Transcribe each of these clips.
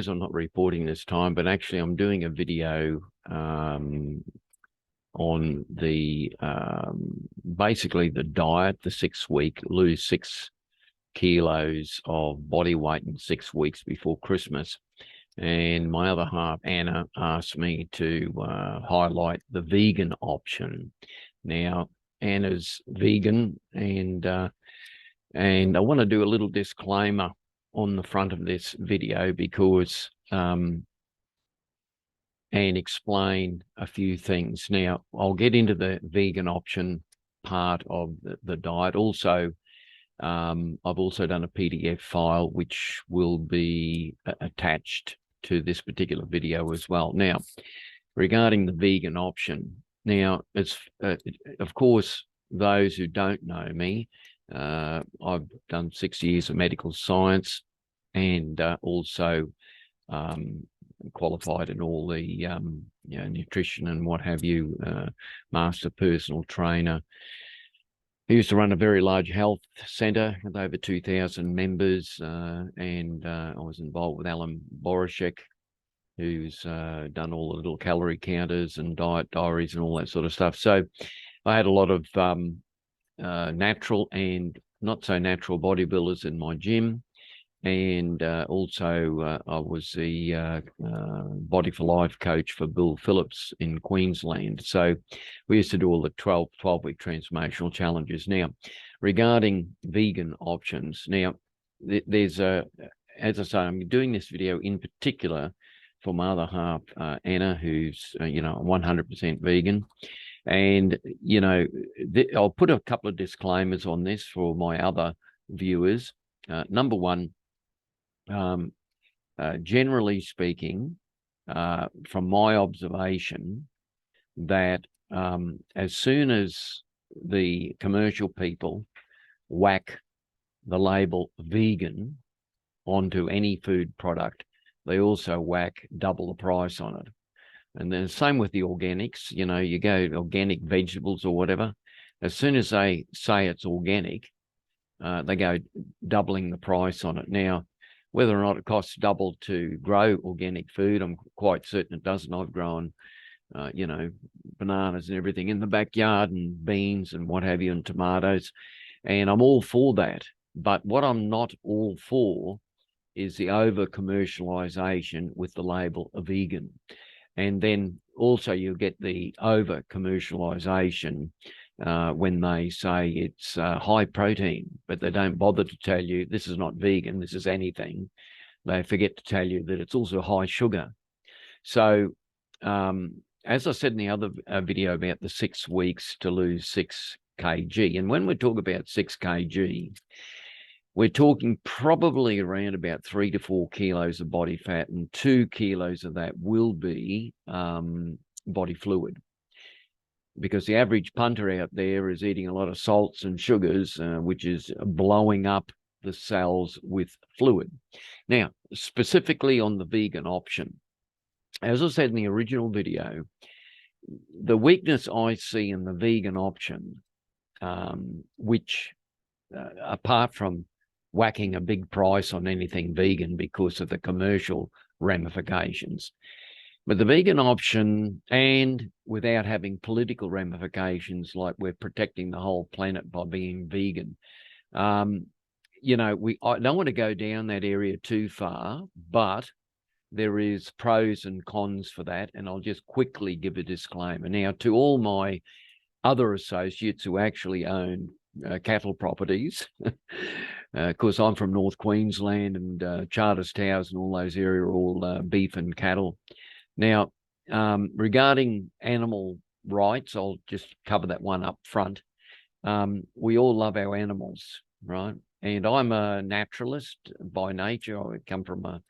I'm not reporting this time, but actually I'm doing a video on the basically the diet, the 6-week, lose 6 kilos of body weight in 6 weeks before Christmas. And my other half, Anna, asked me to highlight the vegan option. Now, Anna's vegan, and I want to do a little disclaimer on the front of this video because and explain a few things. Now, I'll get into the vegan option part of the diet. Also, I've also done a PDF file which will be attached to this particular video as well. Now, regarding the vegan option, now it's of course, those who don't know me, I've done 6 years of medical science and also qualified in all the nutrition and what have you, master personal trainer. I used to run a very large health centre with over 2,000 members, and I was involved with Alan Borashek, who's done all the little calorie counters and diet diaries and all that sort of stuff. So I had a lot of natural and not so natural bodybuilders in my gym. And also I was the Body for Life coach for Bill Phillips in Queensland. So we used to do all the 12-week transformational challenges. Now, regarding vegan options, now there's as I say, I'm doing this video in particular for my other half, Anna, who's 100% vegan. And I'll put a couple of disclaimers on this for my other viewers. Number one, generally speaking, from my observation, that as soon as the commercial people whack the label vegan onto any food product, they also whack double the price on it. And then same with the organics. You go organic vegetables or whatever. As soon as they say it's organic, they go doubling the price on it. Now, whether or not it costs double to grow organic food, I'm quite certain it doesn't. I've grown, bananas and everything in the backyard, and beans and what have you, and tomatoes, and I'm all for that. But what I'm not all for is the over-commercialization with the label of vegan. And then also you get the over-commercialization when they say it's high protein, but they don't bother to tell you this is not vegan, this is anything. They forget to tell you that it's also high sugar. So as I said in the other video about the 6 weeks to lose 6 kg, and when we talk about 6 kg, we're talking probably around about 3 to 4 kilos of body fat, and 2 kilos of that will be body fluid. Because the average punter out there is eating a lot of salts and sugars, which is blowing up the cells with fluid. Now, specifically on the vegan option, as I said in the original video, the weakness I see in the vegan option, which apart from whacking a big price on anything vegan because of the commercial ramifications, but the vegan option, and without having political ramifications, like we're protecting the whole planet by being vegan, I don't want to go down that area too far, but there is pros and cons for that, and I'll just quickly give a disclaimer. Now, to all my other associates who actually own cattle properties, of course, I'm from North Queensland, and Charters Towers and all those areas are all beef and cattle. Now, regarding animal rights, I'll just cover that one up front. We all love our animals, right? And I'm a naturalist by nature. I come from a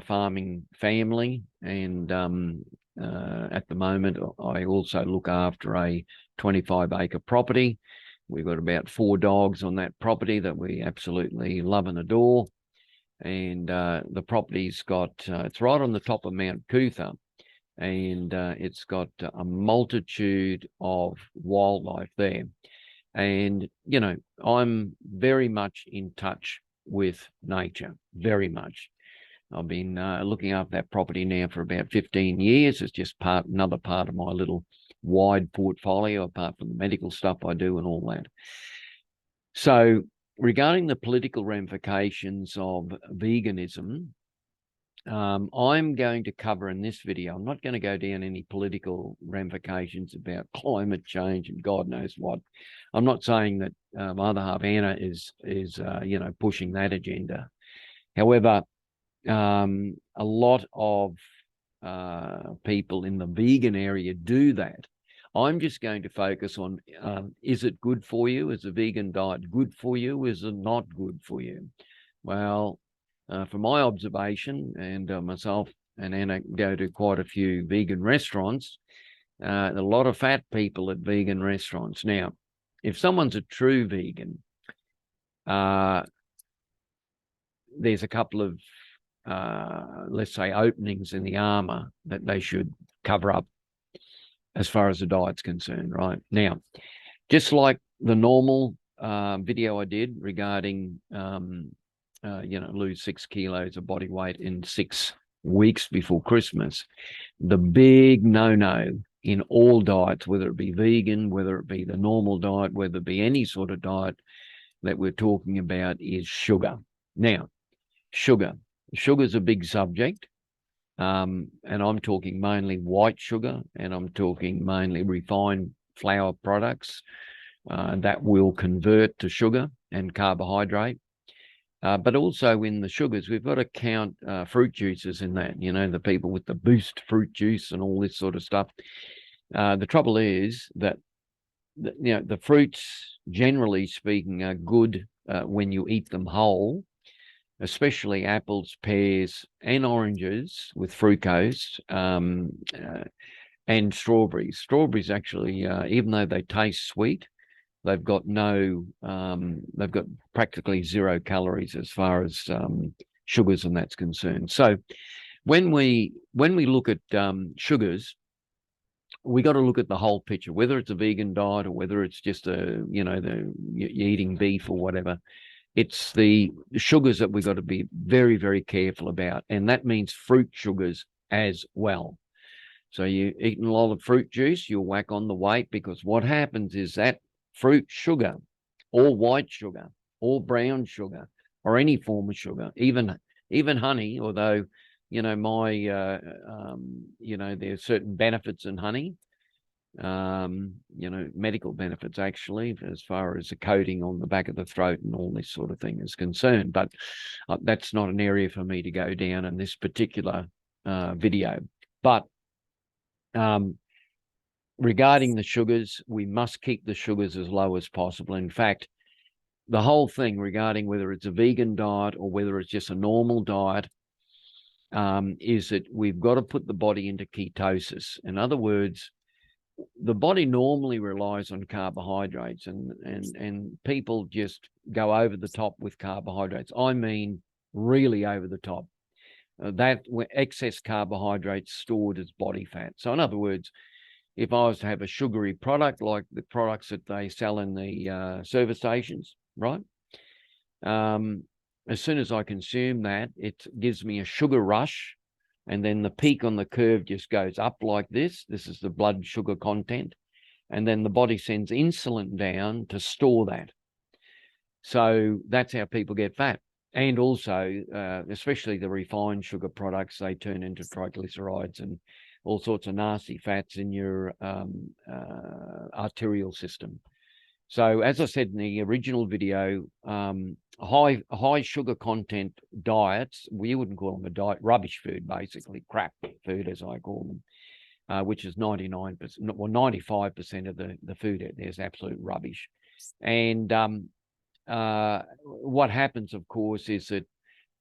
farming family, and at the moment, I also look after a 25-acre property. We've got about 4 dogs on that property that we absolutely love and adore. And the property's got, it's right on the top of Mount Cootha, and it's got a multitude of wildlife there. And, I'm very much in touch with nature, very much. I've been looking after that property now for about 15 years. It's just another part of my little wide portfolio, apart from the medical stuff I do and all that. So regarding the political ramifications of veganism, I'm going to cover in this video, I'm not going to go down any political ramifications about climate change and God knows what. I'm not saying that my other half, Anna, is pushing that agenda. However, a lot of people in the vegan area do that. I'm just going to focus on, is it good for you? Is a vegan diet good for you? Is it not good for you? Well, from my observation, and myself and Anna go to quite a few vegan restaurants, a lot of fat people at vegan restaurants. Now, if someone's a true vegan, there's a couple of, let's say, openings in the armor that they should cover up as far as the diet's concerned, right? Now, just like the normal video I did regarding lose 6 kilos of body weight in 6 weeks before Christmas, the big no-no in all diets, whether it be vegan, whether it be the normal diet, whether it be any sort of diet that we're talking about, is sugar. Now, sugar's a big subject, and I'm talking mainly white sugar, and I'm talking mainly refined flour products that will convert to sugar and carbohydrate. But also in the sugars, we've got to count fruit juices in that, the people with the Boost fruit juice and all this sort of stuff. The trouble is that, the fruits, generally speaking, are good when you eat them whole, especially apples, pears, and oranges with fructose, and strawberries. Strawberries actually, even though they taste sweet, they've got practically 0 calories as far as sugars and that's concerned. So when we look at sugars, we got to look at the whole picture, whether it's a vegan diet or whether it's just you're eating beef or whatever. It's the sugars that we've got to be very, very careful about. And that means fruit sugars as well. So you're eating a lot of fruit juice, you'll whack on the weight, because what happens is that fruit sugar, or white sugar, or brown sugar, or any form of sugar, even honey, although, there's certain benefits in honey, medical benefits actually, as far as the coating on the back of the throat and all this sort of thing is concerned. But that's not an area for me to go down in this particular video. But regarding the sugars, we must keep the sugars as low as possible. In fact, the whole thing regarding whether it's a vegan diet or whether it's just a normal diet, is that we've got to put the body into ketosis. In other words, the body normally relies on carbohydrates, and people just go over the top with carbohydrates. I mean, really over the top. That excess carbohydrates stored as body fat. So in other words, if I was to have a sugary product like the products that they sell in the service stations, right? As soon as I consume that, it gives me a sugar rush, and then the peak on the curve just goes up like this. This is the blood sugar content. And then the body sends insulin down to store that. So that's how people get fat. And also, especially the refined sugar products, they turn into triglycerides and all sorts of nasty fats in your arterial system. So as I said in the original video, high sugar content diets, we wouldn't call them a diet, rubbish food, basically, crap food as I call them, which is 99%, well, 95% of the food out there is absolute rubbish. And what happens, of course, is that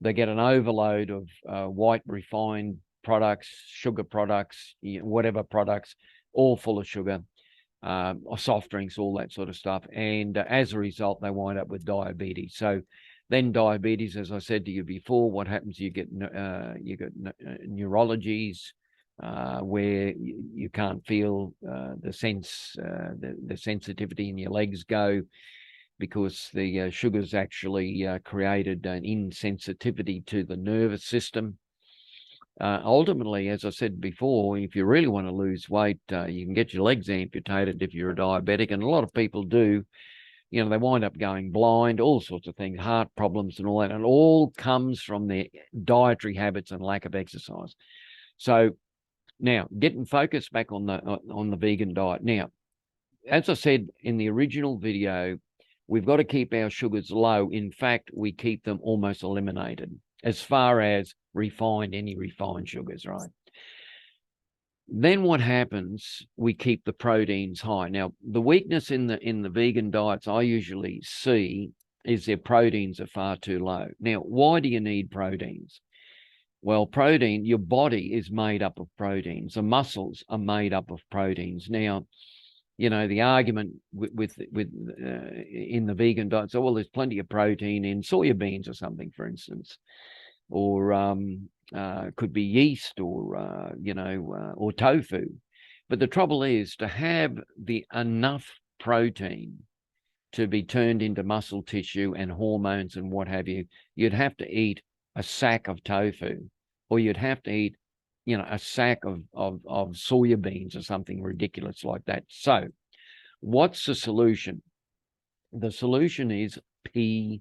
they get an overload of white refined products, sugar products, whatever products, all full of sugar, or soft drinks, all that sort of stuff. And as a result, they wind up with diabetes. So then diabetes, as I said to you before, what happens? You get neurologies, where you can't feel the sensitivity in your legs go. because the sugars actually created an insensitivity to the nervous system. Ultimately, as I said before, if you really want to lose weight, you can get your legs amputated if you're a diabetic, and a lot of people do. You know, they wind up going blind, all sorts of things, heart problems and all that, and it all comes from their dietary habits and lack of exercise. So now, getting focused back on the vegan diet. Now, as I said in the original video, we've got to keep our sugars low. In fact, we keep them almost eliminated as far as any refined sugars, right? Then what happens, we keep the proteins high. Now, the weakness in the vegan diets I usually see is their proteins are far too low. Now, why do you need proteins? Well, protein, your body is made up of proteins. The muscles are made up of proteins. Now, you know, the argument with in the vegan diet, so, well, there's plenty of protein in soya beans or something, for instance, or could be yeast, or or tofu. But the trouble is, to have enough protein to be turned into muscle tissue and hormones and what have you, you'd have to eat a sack of tofu, or you'd have to eat, a sack of soya beans or something ridiculous like that. So what's the solution? The solution is pea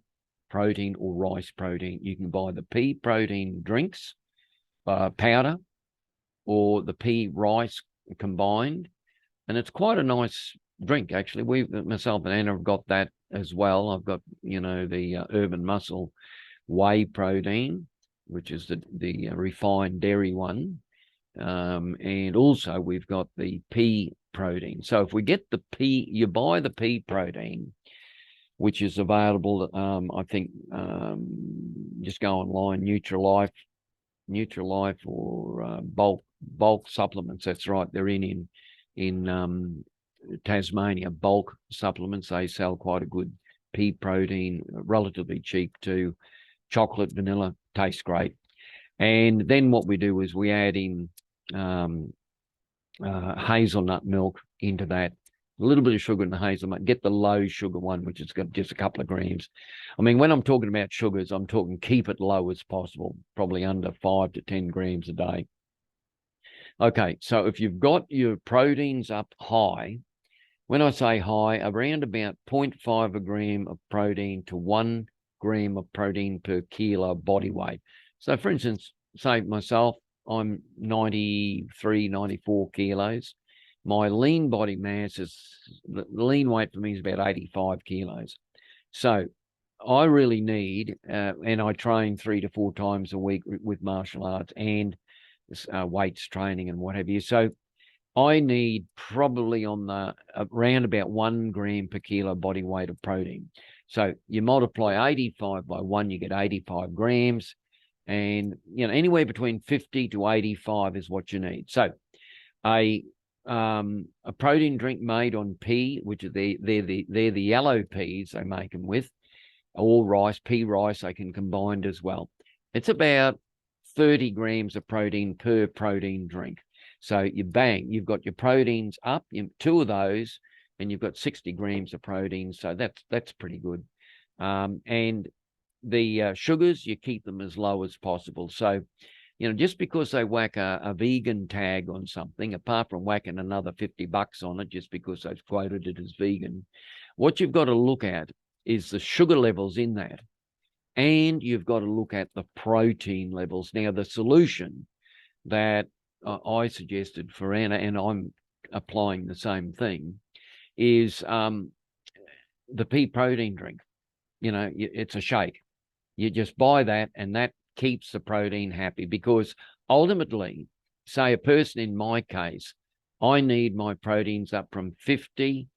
protein or rice protein. You can buy the pea protein drinks, powder, or the pea rice combined, and it's quite a nice drink, actually. Myself and Anna have got that as well. I've got, the Urban Muscle whey protein, which is the refined dairy one, and also we've got the pea protein. So if we get the pea, you buy the pea protein, which is available, I think, just go online, Nutrilife or bulk supplements. That's right, they're in Tasmania. Bulk supplements, they sell quite a good pea protein, relatively cheap too. Chocolate, vanilla, tastes great. And then what we do is we add in hazelnut milk into that, a little bit of sugar in the hazelnut. Get the low sugar one, which has got just a couple of grams. I mean, when I'm talking about sugars, I'm talking keep it low as possible, probably under 5 to 10 grams a day. Okay, so if you've got your proteins up high, when I say high, around about 0.5 gram of protein to 1 gram of protein per kilo body weight. So for instance, say myself, I'm 93, 94 kilos. My lean body mass the lean weight for me is about 85 kilos. So I really need, and I train 3 to 4 times a week with martial arts and weights training and what have you. So I need probably on the around about 1 gram per kilo body weight of protein. So you multiply 85 by 1, you get 85 grams. And, anywhere between 50 to 85 is what you need. So a protein drink made on pea, which are they're the yellow peas they make them with, or rice, pea rice, they can combine as well. It's about 30 grams of protein per protein drink. So you've got your proteins up, 2 of those, and you've got 60 grams of protein. So that's pretty good. And the sugars, you keep them as low as possible. So, just because they whack a vegan tag on something, apart from whacking another $50 on it just because they've quoted it as vegan, what you've got to look at is the sugar levels in that. And you've got to look at the protein levels. Now, the solution that I suggested for Anna, and I'm applying the same thing, is the pea protein drink. It's a shake. You just buy that, and that keeps the protein happy, because ultimately, say a person in my case, I need my proteins up from 50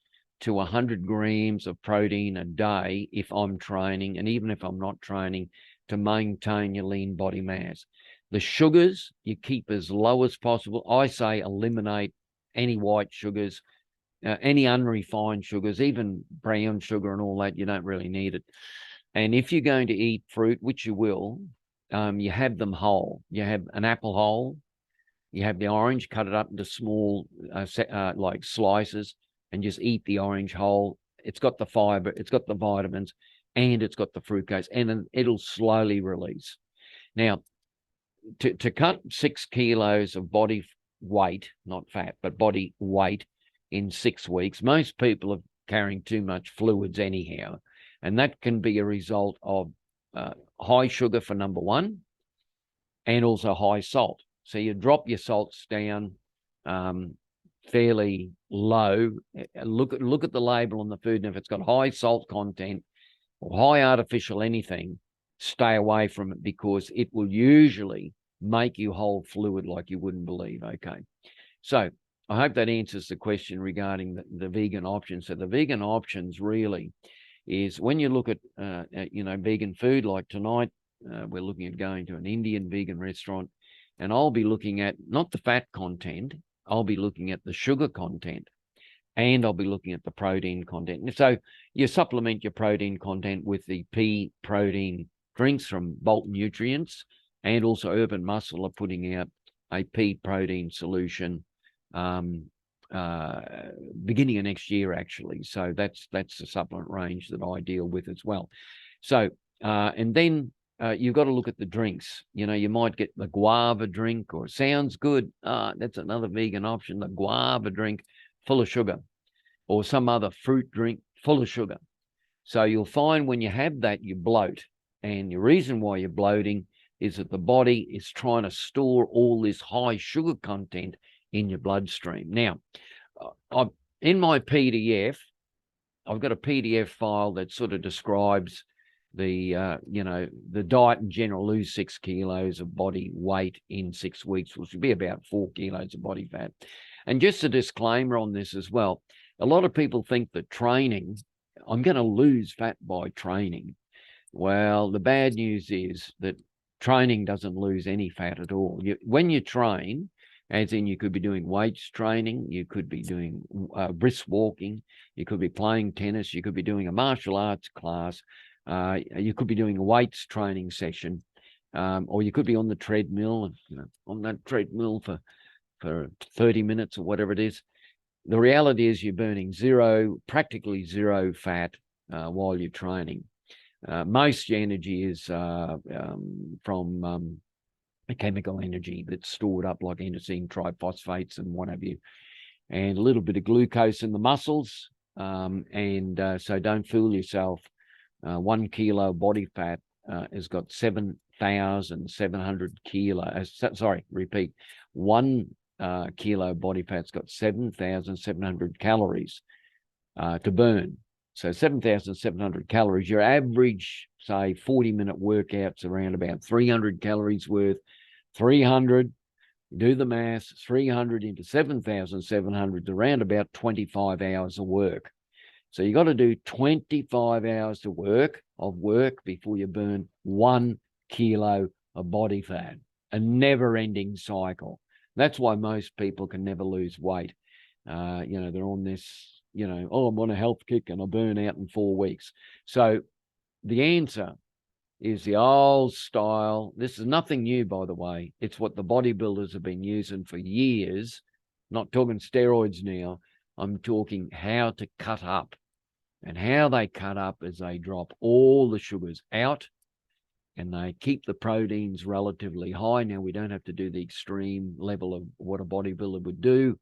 to 100 grams of protein a day if I'm training, and even if I'm not training, to maintain your lean body mass. The sugars, you keep as low as possible. I say eliminate any white sugars, any unrefined sugars, even brown sugar and all that. You don't really need it. And if you're going to eat fruit, which you will, you have them whole. You have an apple whole. You have the orange, cut it up into small like slices, and just eat the orange whole. it's got the fiber, it's got the vitamins, and it's got the fructose, and then it'll slowly release. Now, to cut 6 kilos of body weight, not fat, but body weight in 6 weeks, most people are carrying too much fluids anyhow. And that can be a result of high sugar for number one, and also high salt. So you drop your salts down fairly low. Look at the label on the food, and if it's got high salt content or high artificial anything, stay away from it, because it will usually make you hold fluid like you wouldn't believe. Okay, so I hope that answers the question regarding the vegan options. So the vegan options really is when you look at vegan food, like tonight we're looking at going to an Indian vegan restaurant, and I'll be looking at not the fat content, I'll be looking at the sugar content, and I'll be looking at the protein content. And so you supplement your protein content with the pea protein drinks from Bolt Nutrients, and also Urban Muscle are putting out a pea protein solution beginning of next year, actually. So that's the supplement range that I deal with as well. So and then you've got to look at the drinks. You might get the guava drink, or sounds good. That's another vegan option, the guava drink full of sugar, or some other fruit drink full of sugar. So you'll find when you have that, you bloat. And the reason why you're bloating is that the body is trying to store all this high sugar content in your bloodstream. Now, in my PDF, I've got a PDF file that sort of describes the diet in general. Lose 6 kilos of body weight in 6 weeks, which would be about 4 kilos of body fat. And just a disclaimer on this as well. A lot of people think that training, I'm going to lose fat by training. Well, the bad news is that training doesn't lose any fat at all. When you train, as in you could be doing weights training, you could be doing brisk walking, you could be playing tennis, you could be doing a martial arts class, you could be doing a weights training session, or you could be on the treadmill, on that treadmill for 30 minutes or whatever it is. The reality is you're burning practically zero fat while you're training. Most energy is from a chemical energy that's stored up, like adenosine triphosphates and what have you, and a little bit of glucose in the muscles. So don't fool yourself. 1 kilo body fat has got 7,700 kilos. Sorry, repeat. 1 kilo body fat's got 7,700 calories to burn. So 7,700 calories. Your average, say, 40-minute workout's around about 300 calories worth. 300, do the math, 300 into 7,700 is around about 25 hours of work. So you got to do 25 hours of work before you burn 1 kilo of body fat. A never-ending cycle. That's why most people can never lose weight. They're on this, I'm on a health kick and I burn out in 4 weeks. So the answer is the old style. This is nothing new, by the way. It's what the bodybuilders have been using for years. Not talking steroids now. I'm talking how to cut up. And how they cut up is they drop all the sugars out and they keep the proteins relatively high. Now, we don't have to do the extreme level of what a bodybuilder would do.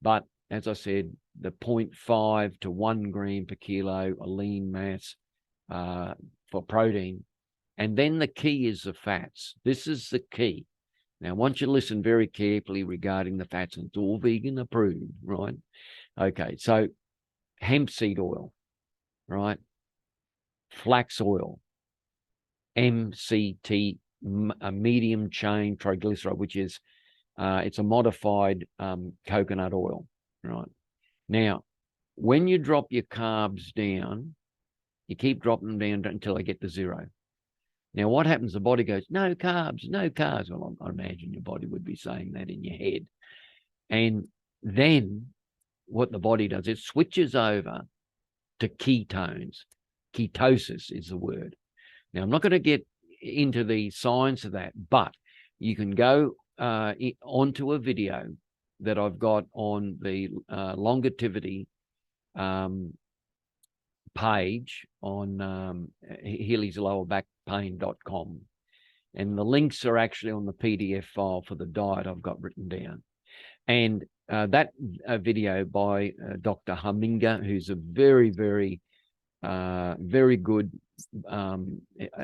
But as I said, the 0.5 to 1 gram per kilo, a lean mass for protein. And then the key is the fats. This is the key. Now, I want you to listen very carefully regarding the fats. It's all vegan approved, right? Okay, so hemp seed oil, right? Flax oil, MCT, a medium chain triglyceride, which is it's a modified coconut oil, right? Now, when you drop your carbs down, you keep dropping them down until they get to 0. Now, what happens? The body goes, no carbs, no carbs. Well, I imagine your body would be saying that in your head. And then what the body does, it switches over to ketones. Ketosis is the word. Now, I'm not going to get into the science of that, but you can go onto a video that I've got on the longevity page on Healey'sLowerBackPain.com. And the links are actually on the PDF file for the diet I've got written down. And that video by Dr. Huminga, who's a very, very, very good,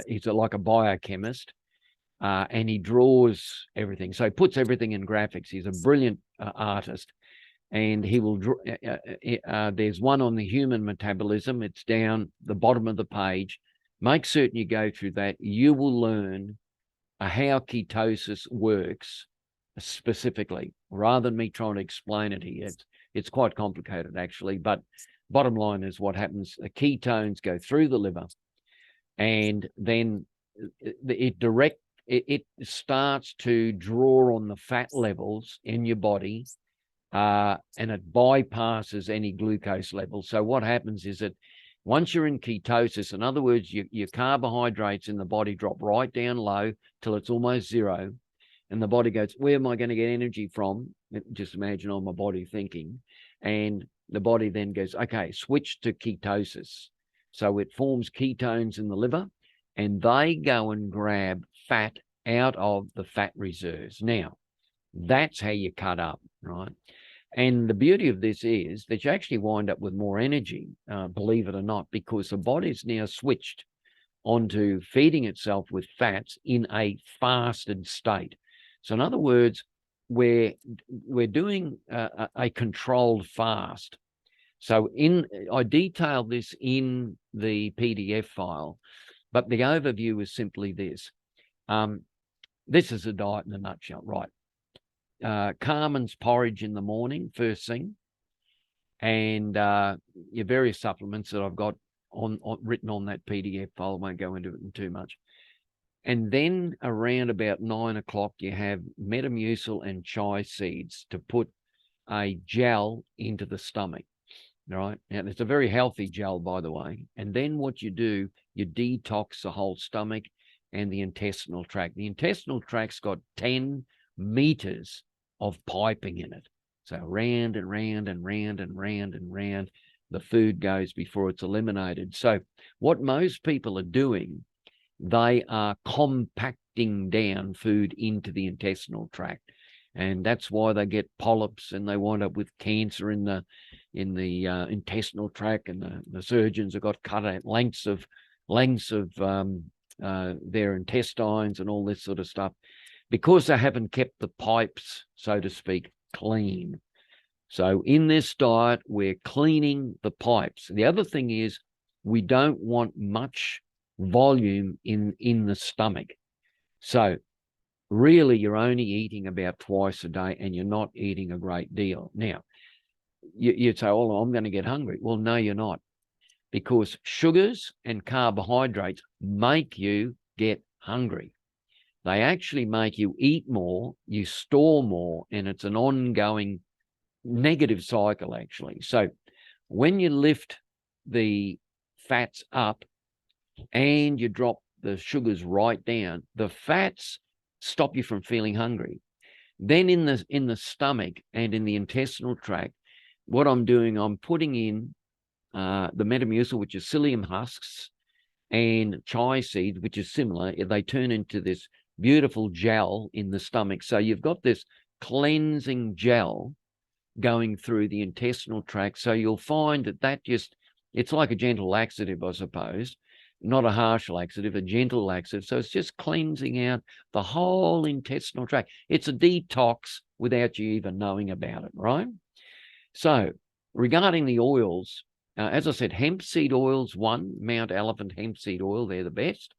he's like a biochemist, and he draws everything. So he puts everything in graphics. He's a brilliant artist. And he will draw, there's one on the human metabolism. It's down the bottom of the page. Make certain you go through that. You will learn how ketosis works specifically, rather than me trying to explain it here. It's quite complicated, actually, but bottom line is what happens. The ketones go through the liver, and then it starts to draw on the fat levels in your body, and it bypasses any glucose levels. So what happens is that once you're in ketosis, in other words, your carbohydrates in the body drop right down low till it's almost zero. And the body goes, where am I going to get energy from? Just imagine on my body thinking. And the body then goes, okay, switch to ketosis. So it forms ketones in the liver, and they go and grab fat out of the fat reserves. Now, that's how you cut up, right? And the beauty of this is that you actually wind up with more energy, believe it or not, because the body's now switched onto feeding itself with fats in a fasted state. So in other words, we're doing a controlled fast. So I detailed this in the PDF file, but the overview is simply this. This is a diet in a nutshell, right? Carmen's porridge in the morning, first thing, and your various supplements that I've got written on that PDF file. I won't go into it too much. And then around about 9 o'clock, you have Metamucil and chia seeds to put a gel into the stomach, right? Now, it's a very healthy gel, by the way. And then what you do, you detox the whole stomach and the intestinal tract. The intestinal tract's got 10 meters of piping in it. So round and round and round and round and round the food goes before it's eliminated. So what most people are doing, they are compacting down food into the intestinal tract. And that's why they get polyps and they wind up with cancer in the intestinal tract, and the surgeons have got cut out lengths of their intestines and all this sort of stuff, because they haven't kept the pipes, so to speak, clean. So in this diet, we're cleaning the pipes. The other thing is we don't want much volume in the stomach. So really, you're only eating about twice a day, and you're not eating a great deal. Now, you'd say, oh, I'm going to get hungry. Well, no, you're not, because sugars and carbohydrates make you get hungry. They actually make you eat more, you store more, and it's an ongoing negative cycle, actually. So when you lift the fats up and you drop the sugars right down, the fats stop you from feeling hungry. Then in the stomach and in the intestinal tract, what I'm doing, I'm putting in the Metamucil, which is psyllium husks, and chia seeds, which is similar. They turn into this beautiful gel in the stomach. So you've got this cleansing gel going through the intestinal tract. So you'll find that it's like a gentle laxative, I suppose, not a harsh laxative, a gentle laxative. So it's just cleansing out the whole intestinal tract. It's a detox without you even knowing about it, right? So regarding the oils, as I said, hemp seed oils, Mount Elephant hemp seed oil, they're the best.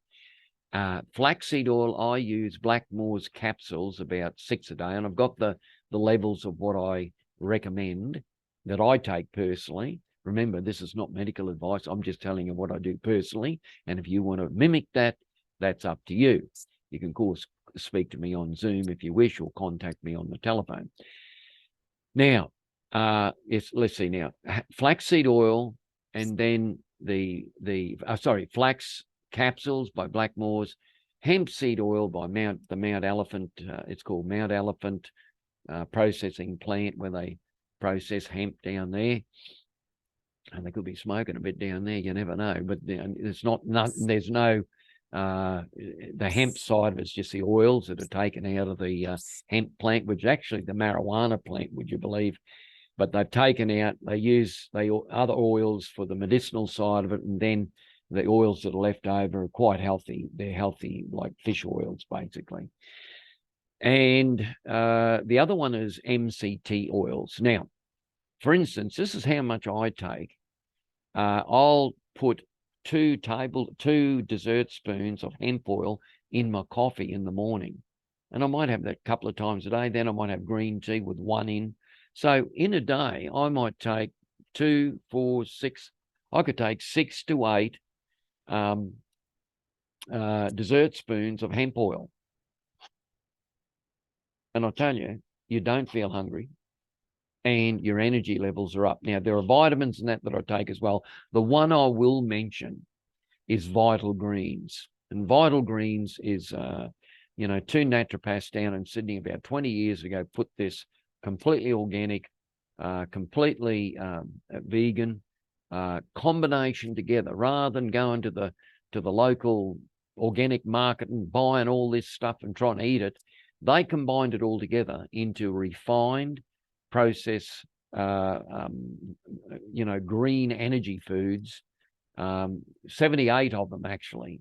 Flaxseed oil, I use Blackmore's capsules, about 6 a day, and I've got the levels of what I recommend that I take personally. Remember, this is not medical advice. I'm just telling you what I do personally. And if you want to mimic that, that's up to you. You can, of course, speak to me on Zoom if you wish, or contact me on the telephone. Now, let's see now. Flaxseed oil, and then flax capsules by Blackmore's, hemp seed oil by the Mount Elephant. It's called Mount Elephant processing plant, where they process hemp down there. And they could be smoking a bit down there. You never know. But there's there's no, the hemp side of it's just the oils that are taken out of the hemp plant, which is actually the marijuana plant, would you believe? But they've taken out, they use other oils for the medicinal side of it, and then the oils that are left over are quite healthy. They're healthy, like fish oils, basically. And the other one is MCT oils. Now, for instance, this is how much I take. I'll put 2 dessert spoons of hemp oil in my coffee in the morning. And I might have that a couple of times a day. Then I might have green tea with 1 in. So in a day, I might take 2, 4, 6. I could take 6 to 8 dessert spoons of hemp oil. And I tell you, you don't feel hungry and your energy levels are up. Now, there are vitamins in that I take as well. The one I will mention is Vital Greens. And Vital Greens is, 2 naturopaths down in Sydney about 20 years ago put this completely organic, completely vegan combination together, rather than going to the local organic market and buying all this stuff and trying to eat it. They combined it all together into refined, processed, green energy foods. 78 of them actually.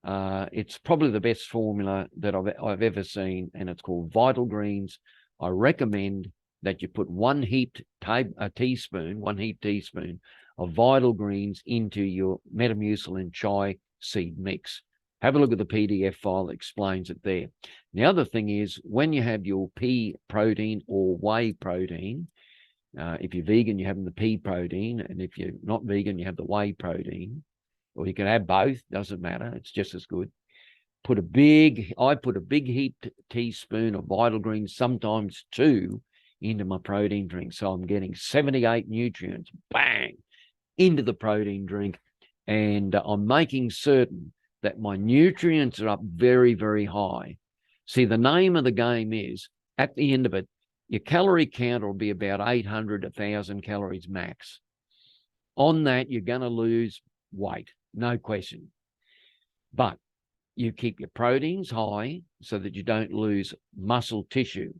It's probably the best formula that I've ever seen, and it's called Vital Greens. I recommend that you put 1 heaped teaspoon of Vital Greens into your Metamucil and chai seed mix. Have a look at the PDF file that explains it there. The other thing is, when you have your pea protein or whey protein, if you're vegan, you're having the pea protein, and if you're not vegan, you have the whey protein, or you can have both, doesn't matter, it's just as good. I put a big heaped teaspoon of Vital Greens, sometimes 2, into my protein drink. So I'm getting 78 nutrients, bang, into the protein drink. And I'm making certain that my nutrients are up very, very high. See, the name of the game is, at the end of it, your calorie count will be about 800, 1,000 calories max. On that, you're going to lose weight, no question. But you keep your proteins high so that you don't lose muscle tissue,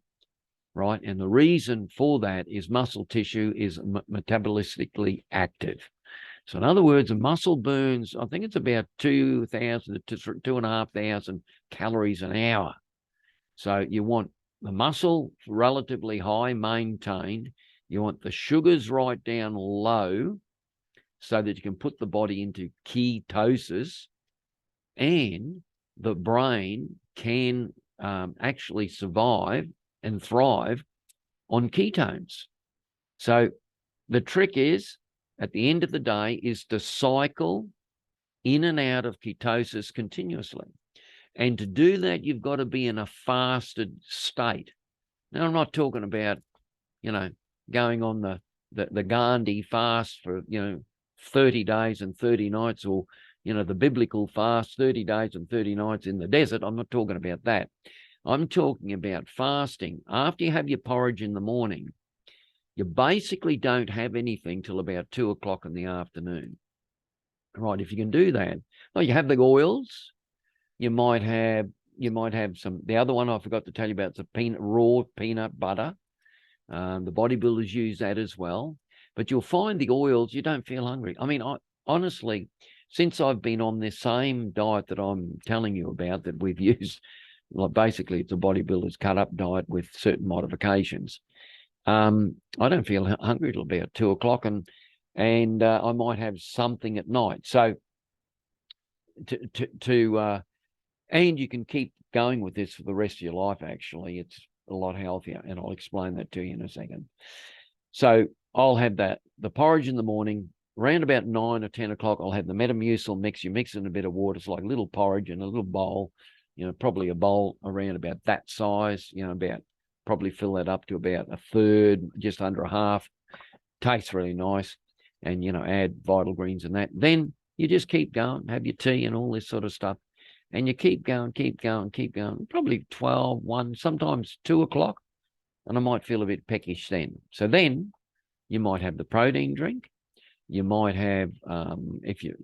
right? And the reason for that is muscle tissue is metabolistically active. So in other words, a muscle burns, I think it's about 2,000 to 2,500 calories an hour. So you want the muscle relatively high, maintained. You want the sugars right down low so that you can put the body into ketosis, and the brain can actually survive and thrive on ketones. So the trick is, at the end of the day, is to cycle in and out of ketosis continuously. And to do that, you've got to be in a fasted state. Now, I'm not talking about, going on the Gandhi fast for, 30 days and 30 nights, or, the biblical fast, 30 days and 30 nights in the desert. I'm not talking about that. I'm talking about fasting. After you have your porridge in the morning, you basically don't have anything till about 2 o'clock in the afternoon. Right, if you can do that, well, you have the oils. You might have some. The other one I forgot to tell you about is raw peanut butter. The bodybuilders use that as well. But you'll find the oils, you don't feel hungry. I mean, honestly, since I've been on this same diet that I'm telling you about, that we've used, like basically it's a bodybuilder's cut up diet with certain modifications. I don't feel hungry till about 2 o'clock, and I might have something at night. So and you can keep going with this for the rest of your life. Actually, it's a lot healthier, and I'll explain that to you in a second. So I'll have the porridge in the morning. Around about 9 or 10 o'clock, I'll have the Metamucil mix. You mix in a bit of water. It's like a little porridge in a little bowl, probably a bowl around about that size, probably fill that up to about a third, just under a half. Tastes really nice. And, add Vital Greens in that. Then you just keep going, have your tea and all this sort of stuff. And you keep going, probably 12, 1, sometimes 2 o'clock. And I might feel a bit peckish then. So then you might have the protein drink. You might have, if you're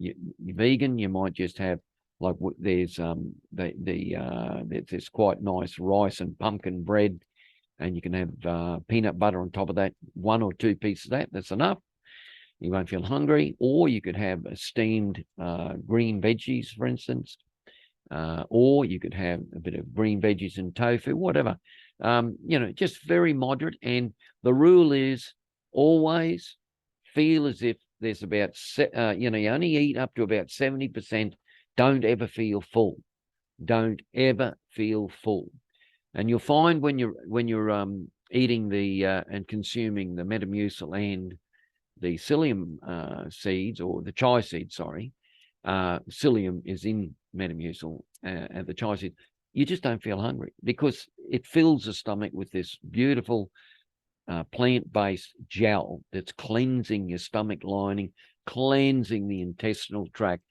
vegan, you might just have, like, there's there's quite nice rice and pumpkin bread, and you can have peanut butter on top of that. 1 or 2 pieces of that, that's enough. You won't feel hungry. Or you could have steamed green veggies, for instance, or you could have a bit of green veggies and tofu, whatever. Just very moderate. And the rule is always feel as if there's about, you only eat up to about 70%. Don't ever feel full. Don't ever feel full. And you'll find when you're eating and consuming the Metamucil and the psyllium seeds, or the chia seeds, sorry, psyllium is in Metamucil and the chia seed, you just don't feel hungry, because it fills the stomach with this beautiful plant-based gel that's cleansing your stomach lining, cleansing the intestinal tract.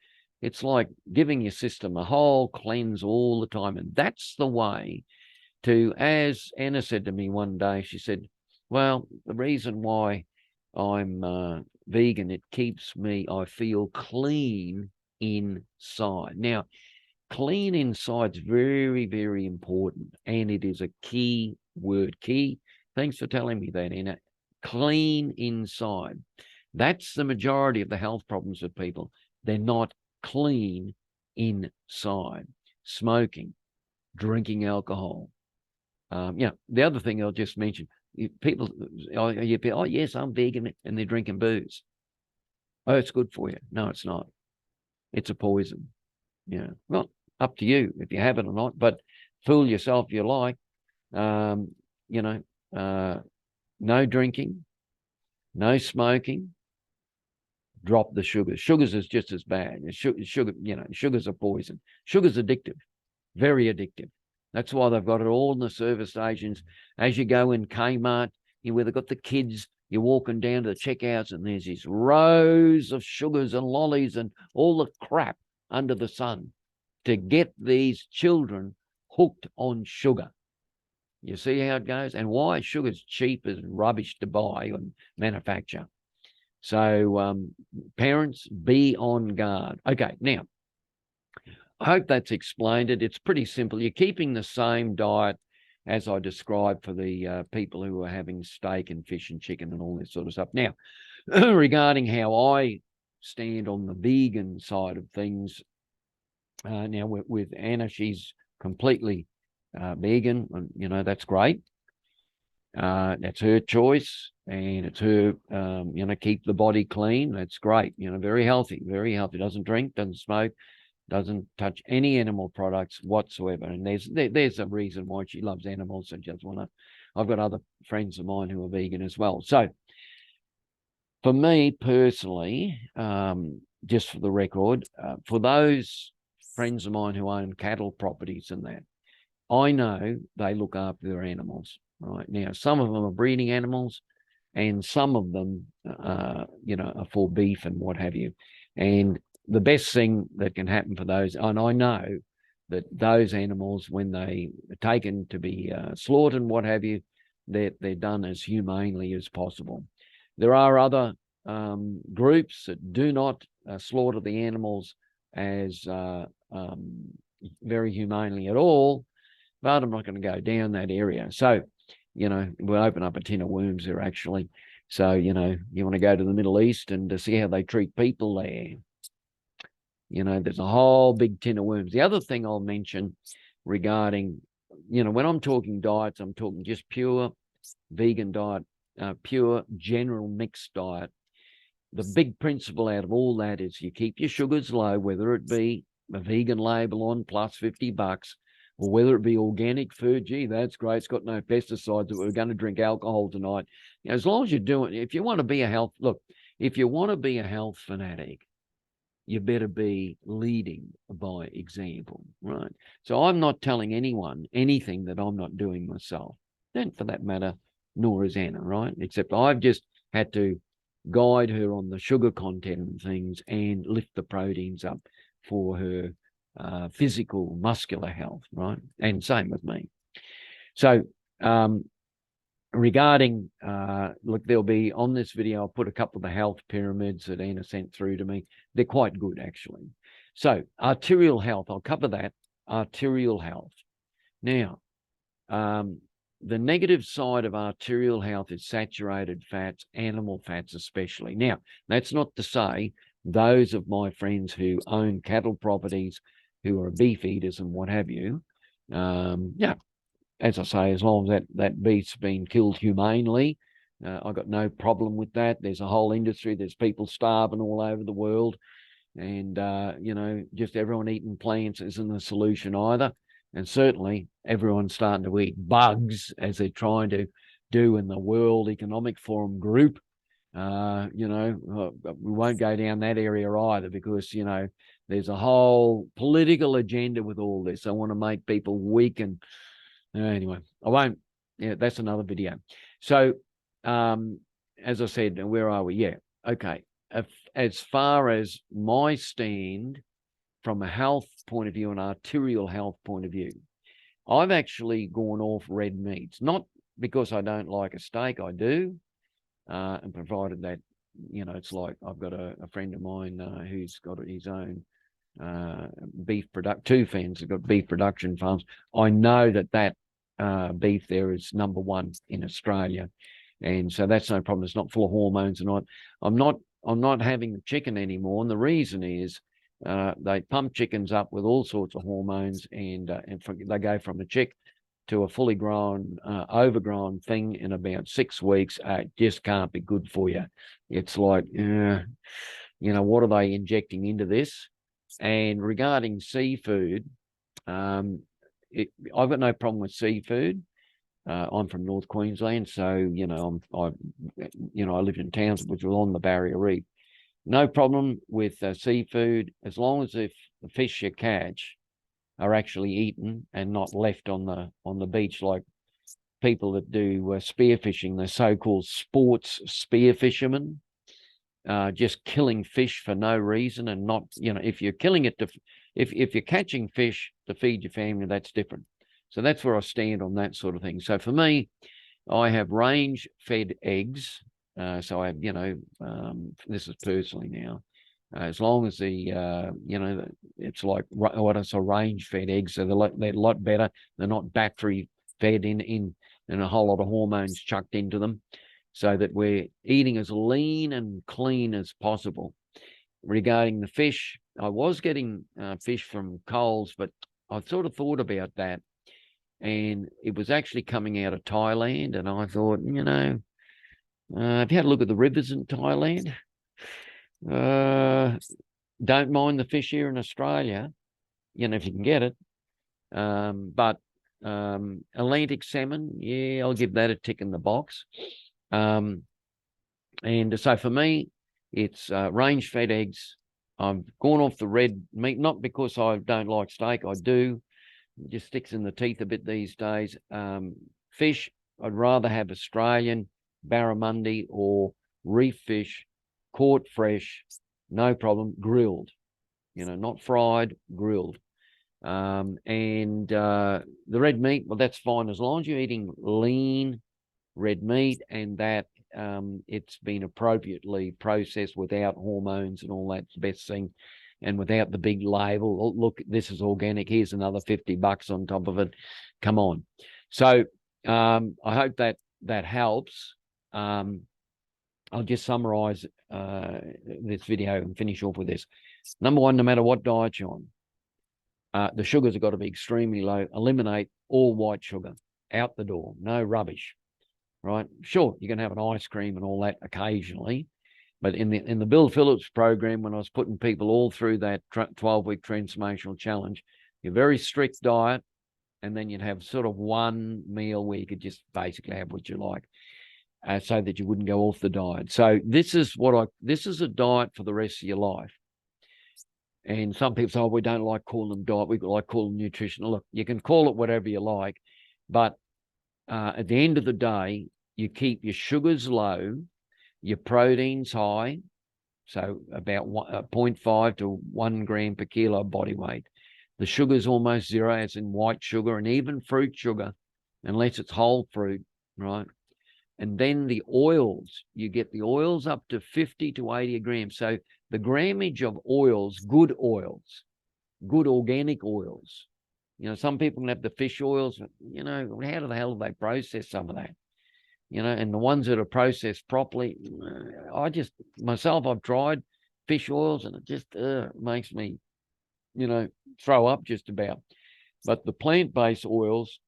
It's like giving your system a whole cleanse all the time. And that's the way to, as Anna said to me one day, she said, well, the reason why I'm vegan, it keeps me, I feel clean inside. Now, clean inside is very, very important, and it is a key word. Key. Thanks for telling me that, Anna. Clean inside. That's the majority of the health problems of people. They're not clean inside. Smoking, drinking alcohol. The other thing I'll just mention, people, oh yes, I'm vegan, and they're drinking booze. Oh, it's good for you. No, it's not. It's a poison. Well, up to you if you have it or not, but fool yourself if you like. No drinking, no smoking, drop the sugars. Sugars is just as bad. Sugars are poison. Sugar's addictive, very addictive. That's why they've got it all in the service stations. As you go in Kmart, where they've got the kids, you're walking down to the checkouts, and there's these rows of sugars and lollies and all the crap under the sun to get these children hooked on sugar. You see how it goes? And why? Sugar's cheap as rubbish to buy and manufacture. So parents, be on guard. Okay, now, I hope that's explained it. It's pretty simple. You're keeping the same diet as I described for the people who are having steak and fish and chicken and all this sort of stuff. Now, regarding how I stand on the vegan side of things, now with Anna, she's completely vegan, and that's great. That's her choice, and it's her, keep the body clean. That's great. Very healthy, very healthy. Doesn't drink, doesn't smoke, doesn't touch any animal products whatsoever. And there's a reason why she loves animals. And just I've got other friends of mine who are vegan as well. So for me personally, just for the record, for those friends of mine who own cattle properties and that, I know they look after their animals. Right now, some of them are breeding animals, and some of them, are for beef and what have you. And the best thing that can happen for those, and I know that those animals, when they are taken to be slaughtered and what have you, they're done as humanely as possible. There are other groups that do not slaughter the animals as very humanely at all, but I'm not going to go down that area. So, we'll open up a tin of worms there, actually. So, you want to go to the Middle East and to see how they treat people there. There's a whole big tin of worms. The other thing I'll mention regarding, when I'm talking diets, I'm talking just pure vegan diet, pure general mixed diet. The big principle out of all that is you keep your sugars low, whether it be a vegan label on plus $50, or whether it be organic food. Gee, that's great. It's got no pesticides. We're going to drink alcohol tonight. As long as you're doing, if you want to be a health fanatic, you better be leading by example, right? So I'm not telling anyone anything that I'm not doing myself. And for that matter, nor is Anna, right? Except I've just had to guide her on the sugar content and things and lift the proteins up for her physical, muscular health, right? And same with me. So regarding, look, there'll be on this video, I'll put a couple of the health pyramids that Anna sent through to me. They're quite good, actually. So arterial health, I'll cover that. Arterial health. Now, the negative side of arterial health is saturated fats, animal fats especially. Now, that's not to say those of my friends who own cattle properties, who are beef eaters and what have you, yeah, as I say, as long as that beef's been killed humanely, I've got no problem with that. There's a whole industry. There's people starving all over the world. And, you know, just everyone eating plants isn't the solution either. And certainly everyone's starting to eat bugs, as they're trying to do in the World Economic Forum group. You know, we won't go down that area either, because, you know, there's a whole political agenda with all this. They want to make people weak. And anyway, I won't. Yeah, that's another video. So, as I said, where are we? Yeah. Okay. As far as my stand from a health point of view, an arterial health point of view, I've actually gone off red meats, not because I don't like a steak, I do, and provided that, you know, it's like I've got a friend of mine who's got his own beef two friends have got beef production farms. I know that beef there is number one in Australia, and so that's no problem. It's not full of hormones, and I'm not having the chicken anymore, and the reason is they pump chickens up with all sorts of hormones, and they go from a chick to a fully grown, overgrown thing in about 6 weeks. It just can't be good for you. It's like, you know, what are they injecting into this? And regarding seafood, I've got no problem with seafood. I'm from North Queensland, so, you know, I lived in towns which were on the Barrier Reef. No problem with seafood, as long as if the fish you catch are actually eaten and not left on the beach, like people that do spearfishing, the so-called sports spear fishermen, just killing fish for no reason, and not, you know, if you're killing it if you're catching fish to feed your family, that's different. So that's where I stand on that sort of thing. So for me, I have range-fed eggs. So I have, you know, this is personally now, as long as you know, it's like what I saw, range-fed eggs, so they're a lot better. They're not battery-fed in a whole lot of hormones chucked into them, so that we're eating as lean and clean as possible. Regarding the fish, I was getting fish from Coles, but I sort of thought about that, and it was actually coming out of Thailand, and I thought, you know, have you had a look at the rivers in Thailand? Don't mind the fish here in Australia, you know, if you can get it. But Atlantic salmon, yeah, I'll give that a tick in the box. And so for me, it's range-fed eggs. I've gone off the red meat, not because I don't like steak. I do. It just sticks in the teeth a bit these days. Fish, I'd rather have Australian, barramundi or reef fish, caught fresh, no problem, grilled, you know, not fried, grilled. And the red meat, well, that's fine as long as you're eating lean red meat, and that it's been appropriately processed without hormones and all. That's the best thing, and without the big label, oh, look, this is organic, here's another $50 on top of it. Come on. So I hope that helps. I'll just summarize this video and finish off with this. Number one, no matter what diet you're on, the sugars have got to be extremely low. Eliminate all white sugar, out the door, no rubbish, right? Sure, you can have an ice cream and all that occasionally, but in the Bill Phillips program, when I was putting people all through that 12-week transformational challenge, your very strict diet, and then you'd have sort of one meal where you could just basically have what you like. So that you wouldn't go off the diet. So this is a diet for the rest of your life. And some people say, oh, we don't like calling them diet, we like calling them nutrition. Look, you can call it whatever you like, but at the end of the day, you keep your sugars low, your proteins high, so about 0.5 to 1 gram per kilo body weight. The sugar's almost zero, as in white sugar and even fruit sugar, unless it's whole fruit, right? And then the oils, you get the oils up to 50 to 80 grams. So the grammage of oils, good organic oils. You know, some people can have the fish oils, you know, how the hell do they process some of that? You know, and the ones that are processed properly, I've tried fish oils and it just makes me, you know, throw up just about. But the plant-based oils,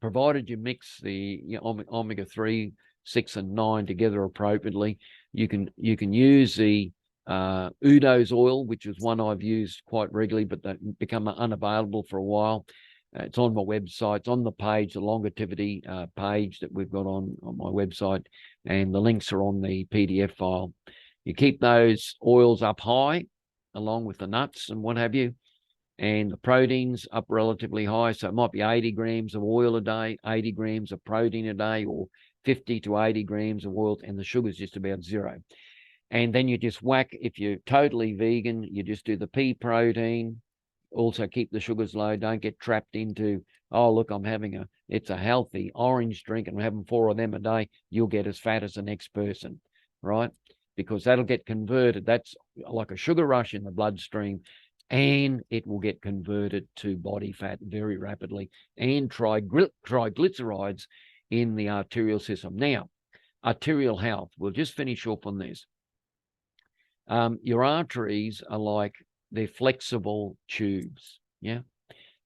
provided you mix the omega-3, 6 and 9 together appropriately, you can use the Udo's oil, which is one I've used quite regularly, but that become unavailable for a while. It's on my website. It's on the page, the longevity page that we've got on my website, and the links are on the PDF file. You keep those oils up high, along with the nuts and what have you, and the proteins up relatively high. So it might be 80 grams of oil a day, 80 grams of protein a day, or 50 to 80 grams of oil, and the sugar's just about zero. And then you just whack, if you're totally vegan, you just do the pea protein. Also keep the sugars low. Don't get trapped into, oh, look, it's a healthy orange drink and I'm having 4 of them a day. You'll get as fat as the next person, right? Because that'll get converted. That's like a sugar rush in the bloodstream, and it will get converted to body fat very rapidly, and triglycerides in the arterial system. Now, arterial health, we'll just finish up on this. Your arteries are like, they're flexible tubes, yeah?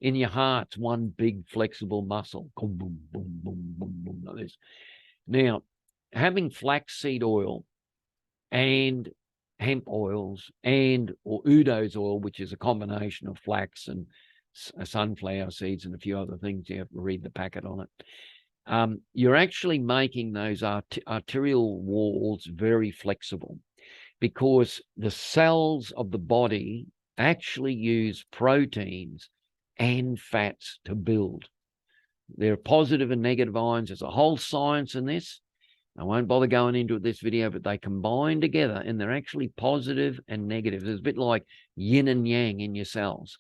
In your heart's one big flexible muscle. Boom, boom, boom, boom, boom, boom, like this. Now, having flaxseed oil and hemp oils or Udo's oil, which is a combination of flax and sunflower seeds and a few other things, you have to read the packet on it. You're actually making those arterial walls very flexible, because the cells of the body actually use proteins and fats to build. There are positive and negative ions. There's a whole science in this. I won't bother going into this video, but they combine together and they're actually positive and negative. There's a bit like yin and yang in your cells.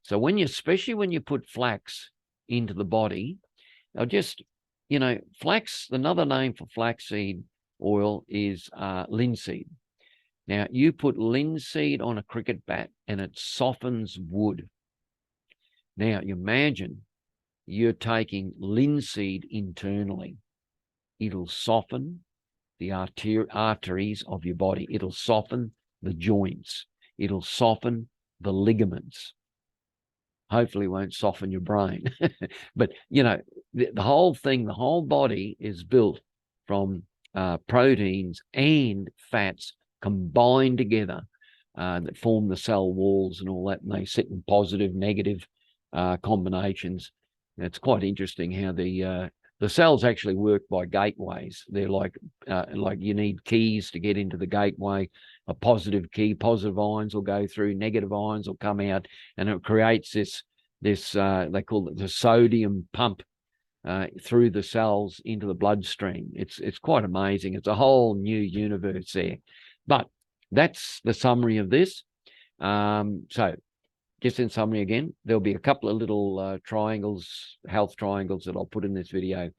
So especially when you put flax into the body, they'll just, you know, flax, another name for flaxseed oil is linseed. Now, you put linseed on a cricket bat and it softens wood. Now, you imagine you're taking linseed internally. It'll soften the arteries of your body. It'll soften the joints. It'll soften the ligaments. Hopefully it won't soften your brain. But, you know, the whole thing, the whole body is built from proteins and fats combined together that form the cell walls and all that, and they sit in positive, negative combinations. And it's quite interesting how the cells actually work by gateways. They're like you need keys to get into the gateway. A positive key, positive ions will go through, negative ions will come out, and it creates this they call it the sodium pump through the cells into the bloodstream. It's quite amazing. It's a whole new universe there. But that's the summary of this. So just in summary again, there'll be a couple of little triangles, health triangles, that I'll put in this video.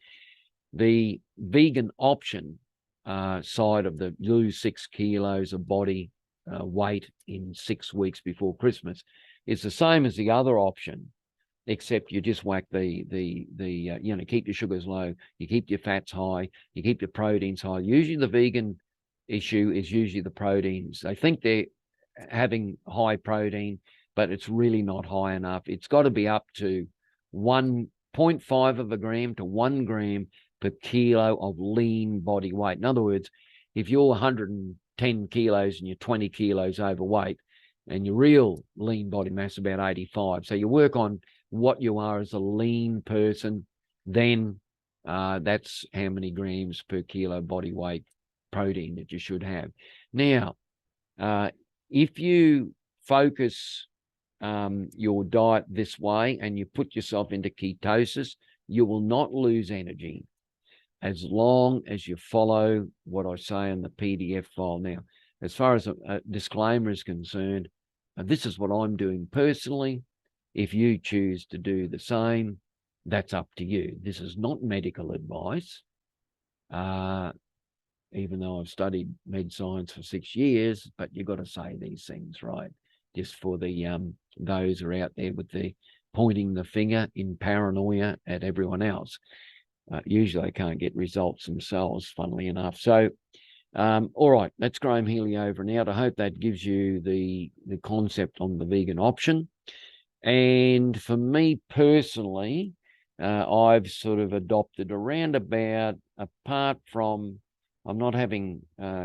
The vegan option side of the lose 6 kilos of body weight in 6 weeks before Christmas is the same as the other option, except you just whack you know, keep your sugars low, you keep your fats high, you keep your proteins high. Usually the vegan issue is usually the proteins. They think they're having high protein, but it's really not high enough. It's got to be up to 1.5 of a gram to 1 gram per kilo of lean body weight. In other words, if you're 110 kilos and you're 20 kilos overweight, and your real lean body mass about 85, so you work on what you are as a lean person, then that's how many grams per kilo body weight protein that you should have. Now, if you focus your diet this way and you put yourself into ketosis, you will not lose energy as long as you follow what I say in the PDF file. Now, as far as a disclaimer is concerned, this is what I'm doing personally. If you choose to do the same, that's up to you. This is not medical advice. even though I've studied med science for 6 years, but you've got to say these things, right? Just for the those who are out there with the pointing the finger in paranoia at everyone else. Usually they can't get results themselves, funnily enough. So, all right, that's Graham Healy over and out. I hope that gives you the concept on the vegan option. And for me personally, I've sort of adopted around about, apart from, I'm not having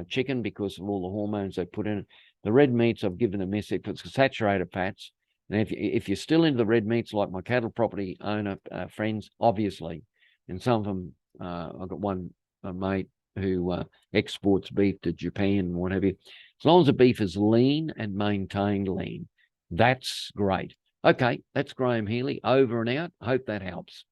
chicken because of all the hormones they put in it. The red meats, I've given a message for saturated fats. And if you're still into the red meats, like my cattle property owner friends, obviously, and some of them, I've got one mate who exports beef to Japan and what have you. As long as the beef is lean and maintained lean, that's great. Okay, that's Graham Healy over and out. Hope that helps.